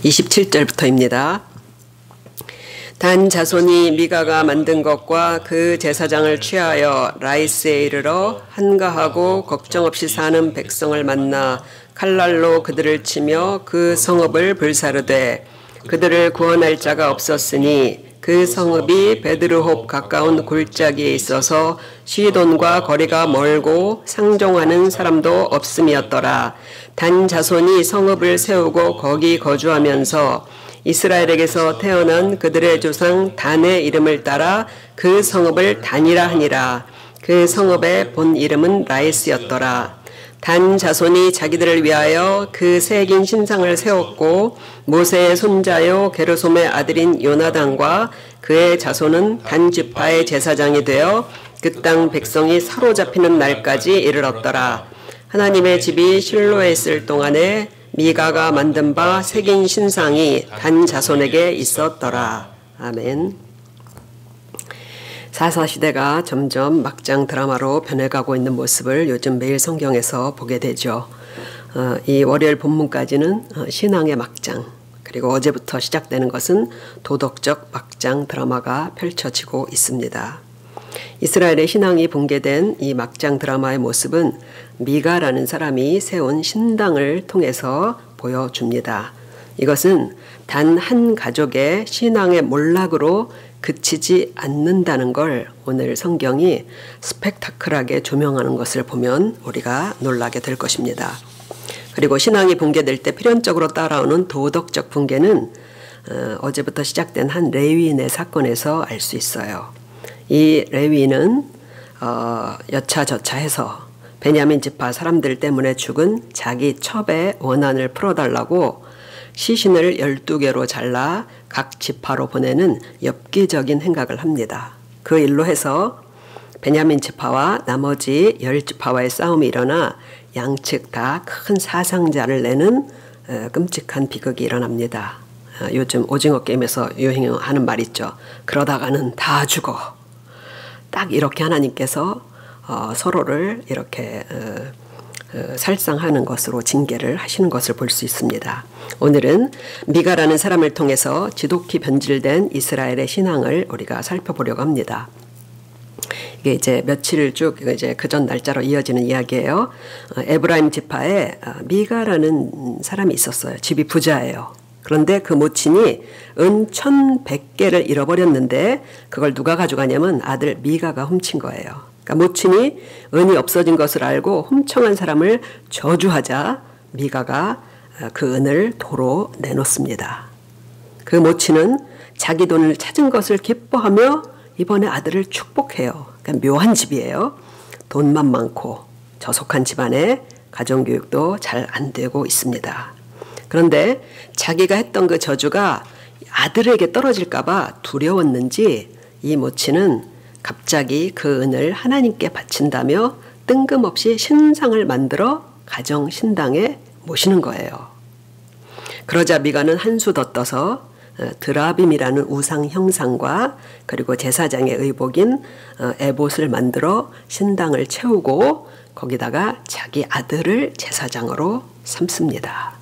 27절부터입니다. 단 자손이 미가가 만든 것과 그 제사장을 취하여 라이스에 이르러 한가하고 걱정 없이 사는 백성을 만나 칼날로 그들을 치며 그 성읍을 불사르되 그들을 구원할 자가 없었으니 그 성읍이 베드르홉 가까운 골짜기에 있어서 시돈과 거리가 멀고 상종하는 사람도 없음이었더라. 단 자손이 성읍을 세우고 거기 거주하면서 이스라엘에게서 태어난 그들의 조상 단의 이름을 따라 그 성읍을 단이라 하니라. 그 성읍의 본 이름은 라이스였더라. 단 자손이 자기들을 위하여 그 새긴 신상을 세웠고 모세의 손자요 게르솜의 아들인 요나단과 그의 자손은 단 지파의 제사장이 되어 그 땅 백성이 사로잡히는 날까지 이르렀더라. 하나님의 집이 실로에 있을 동안에 미가가 만든 바 새긴 신상이 단 자손에게 있었더라. 아멘. 사사시대가 점점 막장 드라마로 변해가고 있는 모습을 요즘 매일 성경에서 보게 되죠. 이 월요일 본문까지는 신앙의 막장, 그리고 어제부터 시작되는 것은 도덕적 막장 드라마가 펼쳐지고 있습니다. 이스라엘의 신앙이 붕괴된 이 막장 드라마의 모습은 미가라는 사람이 세운 신당을 통해서 보여줍니다. 이것은 단 한 가족의 신앙의 몰락으로 그치지 않는다는 걸 오늘 성경이 스펙타클하게 조명하는 것을 보면 우리가 놀라게 될 것입니다. 그리고 신앙이 붕괴될 때 필연적으로 따라오는 도덕적 붕괴는 어제부터 시작된 한 레위인의 사건에서 알 수 있어요. 이 레위인은 여차저차해서 베냐민 지파 사람들 때문에 죽은 자기 첩의 원한을 풀어달라고 시신을 12개로 잘라 각 지파로 보내는 엽기적인 행각을 합니다. 그 일로 해서 베냐민 지파와 나머지 10지파와의 싸움이 일어나 양측 다 큰 사상자를 내는 끔찍한 비극이 일어납니다. 요즘 오징어 게임에서 유행하는 말 있죠. 그러다가는 다 죽어. 딱 이렇게 하나님께서 서로를 이렇게 살상하는 것으로 징계를 하시는 것을 볼 수 있습니다. 오늘은 미가라는 사람을 통해서 지독히 변질된 이스라엘의 신앙을 우리가 살펴보려고 합니다. 이게 이제 며칠을 쭉 이제 그 전 날짜로 이어지는 이야기예요. 에브라임 지파에 미가라는 사람이 있었어요. 집이 부자예요. 그런데 그 모친이 은 1,100개를 잃어버렸는데 그걸 누가 가져가냐면 아들 미가가 훔친 거예요. 그러니까 모친이 은이 없어진 것을 알고 훔쳐간 사람을 저주하자 미가가 그 은을 도로 내놓습니다. 그 모친은 자기 돈을 찾은 것을 기뻐하며 이번에 아들을 축복해요. 그러니까 묘한 집이에요. 돈만 많고 저속한 집안에 가정교육도 잘 안 되고 있습니다. 그런데 자기가 했던 그 저주가 아들에게 떨어질까 봐 두려웠는지 이 모친은 갑자기 그 은을 하나님께 바친다며 뜬금없이 신상을 만들어 가정 신당에 모시는 거예요. 그러자 미가는 한 수 더 떠서 드라빔이라는 우상 형상과 그리고 제사장의 의복인 에봇을 만들어 신당을 채우고 거기다가 자기 아들을 제사장으로 삼습니다.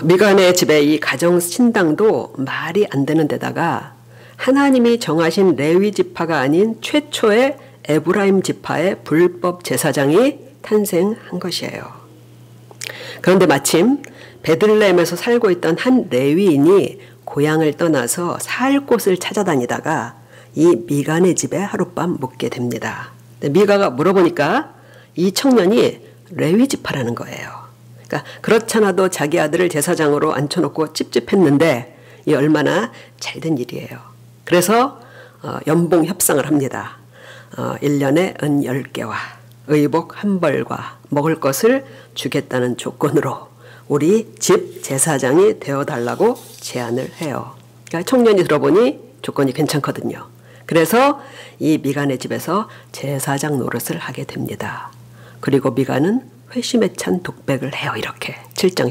미간의 집에 이 가정 신당도 말이 안 되는 데다가 하나님이 정하신 레위 지파가 아닌 최초의 에브라임 지파의 불법 제사장이 탄생한 것이에요. 그런데 마침 베들레헴에서 살고 있던 한 레위인이 고향을 떠나서 살 곳을 찾아다니다가 이 미간의 집에 하룻밤 묵게 됩니다. 미가가 물어보니까 이 청년이 레위 지파라는 거예요. 그러니까 그렇잖아도 자기 아들을 제사장으로 앉혀놓고 찝찝했는데 이 얼마나 잘된 일이에요. 그래서 연봉 협상을 합니다. 1년에 은 10개와 의복 1벌과 먹을 것을 주겠다는 조건으로 우리 집 제사장이 되어달라고 제안을 해요. 그러니까 청년이 들어보니 조건이 괜찮거든요. 그래서 이 미간의 집에서 제사장 노릇을 하게 됩니다. 그리고 미간은 회심에 찬 독백을 해요. 이렇게 17장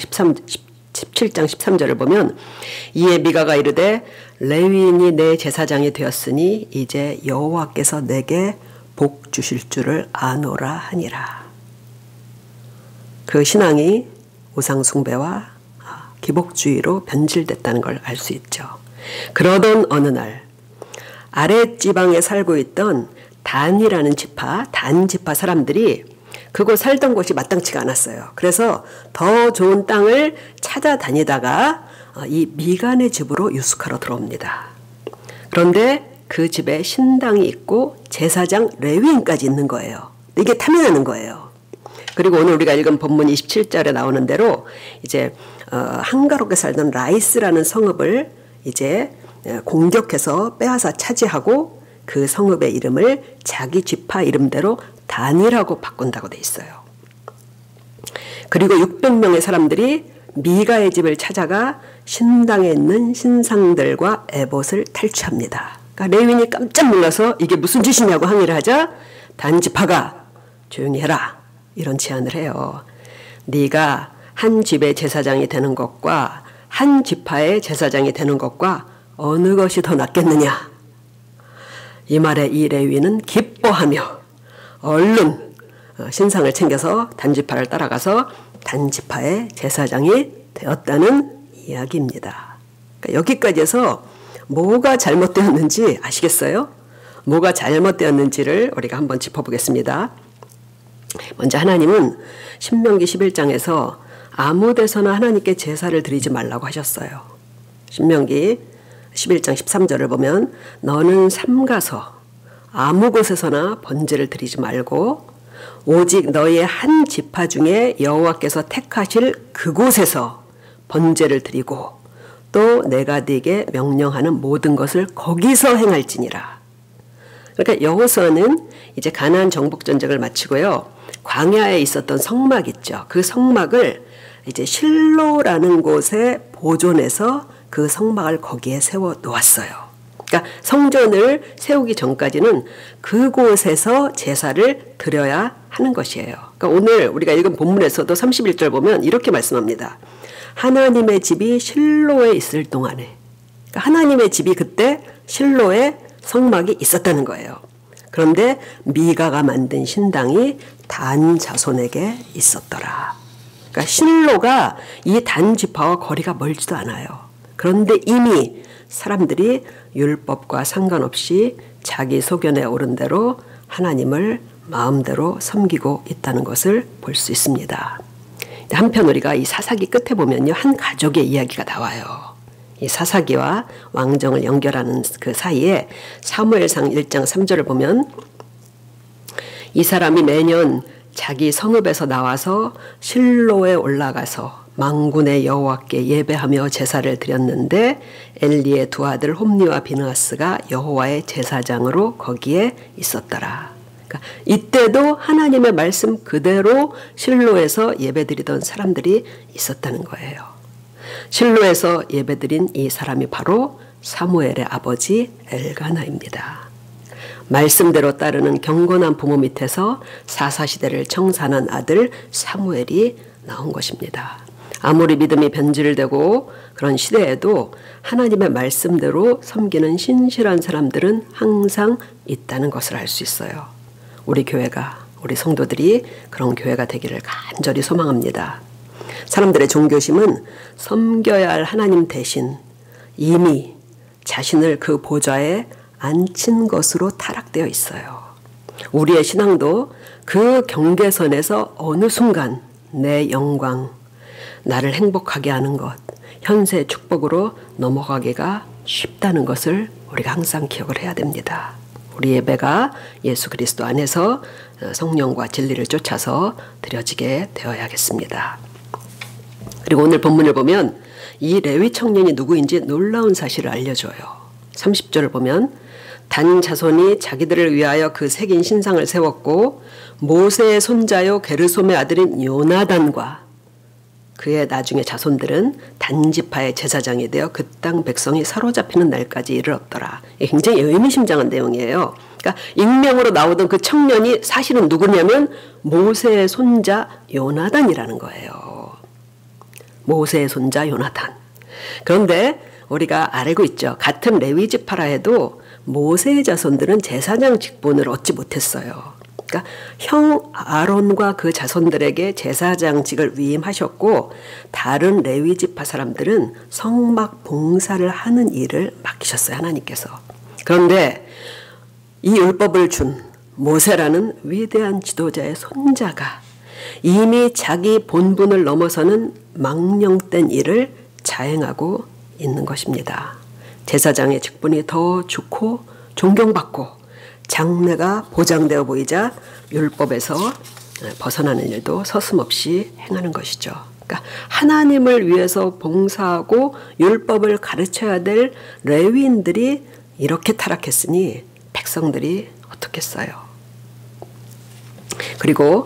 13절을 보면 이에 미가가 이르되 레위인이 내 제사장이 되었으니 이제 여호와께서 내게 복 주실 줄을 아노라 하니라. 그 신앙이 우상숭배와 기복주의로 변질됐다는 걸 알 수 있죠. 그러던 어느 날 아랫지방에 살고 있던 단이라는 지파, 단지파 사람들이 그곳 살던 곳이 마땅치가 않았어요. 그래서 더 좋은 땅을 찾아다니다가 이 미간의 집으로 유숙하러 들어옵니다. 그런데 그 집에 신당이 있고 제사장 레위인까지 있는 거예요. 이게 탐내는 거예요. 그리고 오늘 우리가 읽은 본문 27절에 나오는 대로 이제 한가롭게 살던 라이스라는 성읍을 이제 공격해서 빼앗아 차지하고 그 성읍의 이름을 자기 지파 이름대로 단이라고 바꾼다고 돼 있어요. 그리고 600명의 사람들이 미가의 집을 찾아가 신당에 있는 신상들과 에봇을 탈취합니다. 그러니까 레위인이 깜짝 놀라서 이게 무슨 짓이냐고 항의를 하자 단지파가 조용히 해라 이런 제안을 해요. 네가 한 집의 제사장이 되는 것과 한 지파의 제사장이 되는 것과 어느 것이 더 낫겠느냐. 이 말에 이 레위인은 기뻐하며 얼른 신상을 챙겨서 단지파를 따라가서 단지파의 제사장이 되었다는 이야기입니다. 그러니까 여기까지 해서 뭐가 잘못되었는지 아시겠어요? 뭐가 잘못되었는지를 우리가 한번 짚어보겠습니다. 먼저 하나님은 신명기 11장에서 아무 데서나 하나님께 제사를 드리지 말라고 하셨어요. 신명기 11장 13절을 보면 너는 삼가서 아무 곳에서나 번제를 드리지 말고 오직 너의 한 지파 중에 여호와께서 택하실 그곳에서 번제를 드리고 또 내가 네게 명령하는 모든 것을 거기서 행할지니라. 그러니까 여호수아는 이제 가나안 정복 전쟁을 마치고요. 광야에 있었던 성막 있죠. 그 성막을 이제 실로라는 곳에 보존해서 그 성막을 거기에 세워 놓았어요. 그러니까 성전을 세우기 전까지는 그곳에서 제사를 드려야 하는 것이에요. 그러니까 오늘 우리가 읽은 본문에서도 31절 보면 이렇게 말씀합니다. 하나님의 집이 실로에 있을 동안에, 그러니까 하나님의 집이 그때 실로에 성막이 있었다는 거예요. 그런데 미가가 만든 신당이 단 자손에게 있었더라. 그러니까 실로가 이 단 지파와 거리가 멀지도 않아요. 그런데 이미 사람들이 율법과 상관없이 자기 소견에 오른 대로 하나님을 마음대로 섬기고 있다는 것을 볼 수 있습니다. 한편 우리가 이 사사기 끝에 보면요, 한 가족의 이야기가 나와요. 이 사사기와 왕정을 연결하는 그 사이에 사무엘상 1장 3절을 보면 이 사람이 매년 자기 성읍에서 나와서 실로에 올라가서 만군의 여호와께 예배하며 제사를 드렸는데 엘리의 두 아들 홈니와 비느하스가 여호와의 제사장으로 거기에 있었더라. 그러니까 이때도 하나님의 말씀 그대로 실로에서 예배드리던 사람들이 있었다는 거예요. 실로에서 예배드린 이 사람이 바로 사무엘의 아버지 엘가나입니다. 말씀대로 따르는 경건한 부모 밑에서 사사시대를 청산한 아들 사무엘이 나온 것입니다. 아무리 믿음이 변질되고 그런 시대에도 하나님의 말씀대로 섬기는 신실한 사람들은 항상 있다는 것을 알 수 있어요. 우리 교회가, 우리 성도들이 그런 교회가 되기를 간절히 소망합니다. 사람들의 종교심은 섬겨야 할 하나님 대신 이미 자신을 그 보좌에 앉힌 것으로 타락되어 있어요. 우리의 신앙도 그 경계선에서 어느 순간 내 영광, 나를 행복하게 하는 것, 현세의 축복으로 넘어가기가 쉽다는 것을 우리가 항상 기억을 해야 됩니다. 우리 예배가 예수 그리스도 안에서 성령과 진리를 쫓아서 드려지게 되어야겠습니다. 그리고 오늘 본문을 보면 이 레위 청년이 누구인지 놀라운 사실을 알려줘요. 30절을 보면 단 자손이 자기들을 위하여 그 새긴 신상을 세웠고 모세의 손자요 게르솜의 아들인 요나단과 그의 나중에 자손들은 단지파의 제사장이 되어 그 땅 백성이 사로잡히는 날까지 이르렀더라. 굉장히 의미심장한 내용이에요. 그러니까 익명으로 나오던 그 청년이 사실은 누구냐면 모세의 손자 요나단이라는 거예요. 모세의 손자 요나단. 그런데 우리가 알고 있죠. 같은 레위 지파라 해도 모세의 자손들은 제사장 직분을 얻지 못했어요. 그러니까 형 아론과 그 자손들에게 제사장직을 위임하셨고 다른 레위 지파 사람들은 성막 봉사를 하는 일을 맡기셨어요. 하나님께서. 그런데 이 율법을 준 모세라는 위대한 지도자의 손자가 이미 자기 본분을 넘어서는 망령된 일을 자행하고 있는 것입니다. 제사장의 직분이 더 좋고 존경받고 장래가 보장되어 보이자 율법에서 벗어나는 일도 서슴없이 행하는 것이죠. 그러니까 하나님을 위해서 봉사하고 율법을 가르쳐야 될 레위인들이 이렇게 타락했으니 백성들이 어떻겠어요. 그리고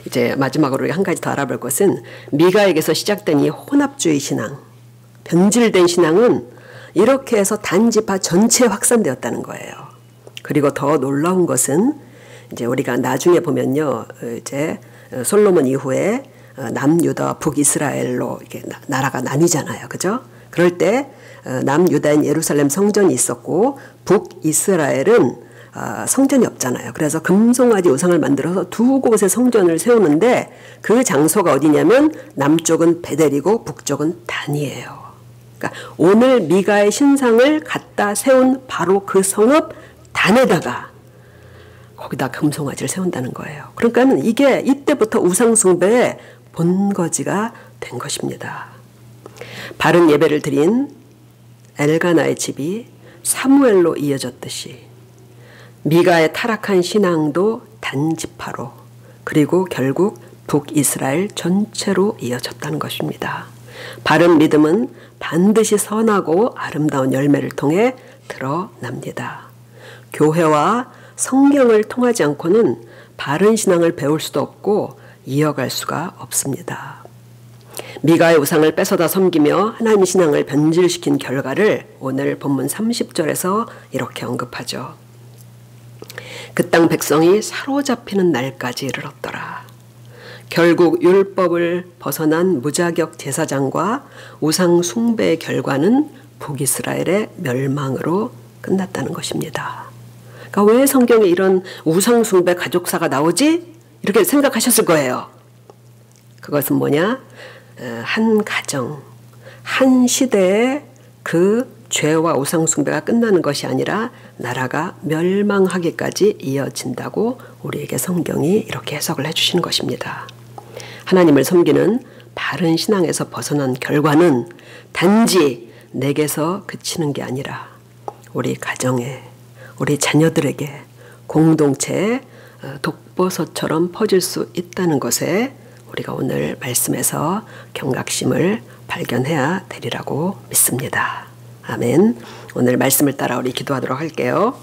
이제 마지막으로 한 가지 더 알아볼 것은 미가에게서 시작된 이 혼합주의 신앙, 변질된 신앙은 이렇게 해서 단지파 전체에 확산되었다는 거예요. 그리고 더 놀라운 것은 이제 우리가 나중에 보면요, 이제 솔로몬 이후에 남유다와 북이스라엘로 이렇게 나라가 나뉘잖아요, 그죠? 그럴 때 남유다인 예루살렘 성전이 있었고 북이스라엘은 성전이 없잖아요. 그래서 금송아지 우상을 만들어서 두 곳에 성전을 세우는데 그 장소가 어디냐면 남쪽은 베델이고 북쪽은 단이에요. 그러니까 오늘 미가의 신상을 갖다 세운 바로 그 성읍 단에다가 거기다 금송아지를 세운다는 거예요. 그러니까 이게 이때부터 우상숭배의 본거지가 된 것입니다. 바른 예배를 드린 엘가나의 집이 사무엘로 이어졌듯이 미가의 타락한 신앙도 단지파로 그리고 결국 북이스라엘 전체로 이어졌다는 것입니다. 바른 믿음은 반드시 선하고 아름다운 열매를 통해 드러납니다. 교회와 성경을 통하지 않고는 바른 신앙을 배울 수도 없고 이어갈 수가 없습니다. 미가의 우상을 뺏어다 섬기며 하나님 신앙을 변질시킨 결과를 오늘 본문 30절에서 이렇게 언급하죠. 그 땅 백성이 사로잡히는 날까지 이르렀더라. 결국 율법을 벗어난 무자격 제사장과 우상 숭배의 결과는 북이스라엘의 멸망으로 끝났다는 것입니다. 그러니까 왜 성경에 이런 우상 숭배 가족사가 나오지? 이렇게 생각하셨을 거예요. 그것은 뭐냐? 한 가정, 한 시대에 그 죄와 우상 숭배가 끝나는 것이 아니라 나라가 멸망하기까지 이어진다고 우리에게 성경이 이렇게 해석을 해주시는 것입니다. 하나님을 섬기는 바른 신앙에서 벗어난 결과는 단지 내게서 그치는 게 아니라 우리 가정에, 우리 자녀들에게, 공동체에 독버섯처럼 퍼질 수 있다는 것에 우리가 오늘 말씀에서 경각심을 발견해야 되리라고 믿습니다. 아멘. 오늘 말씀을 따라 우리 기도하도록 할게요.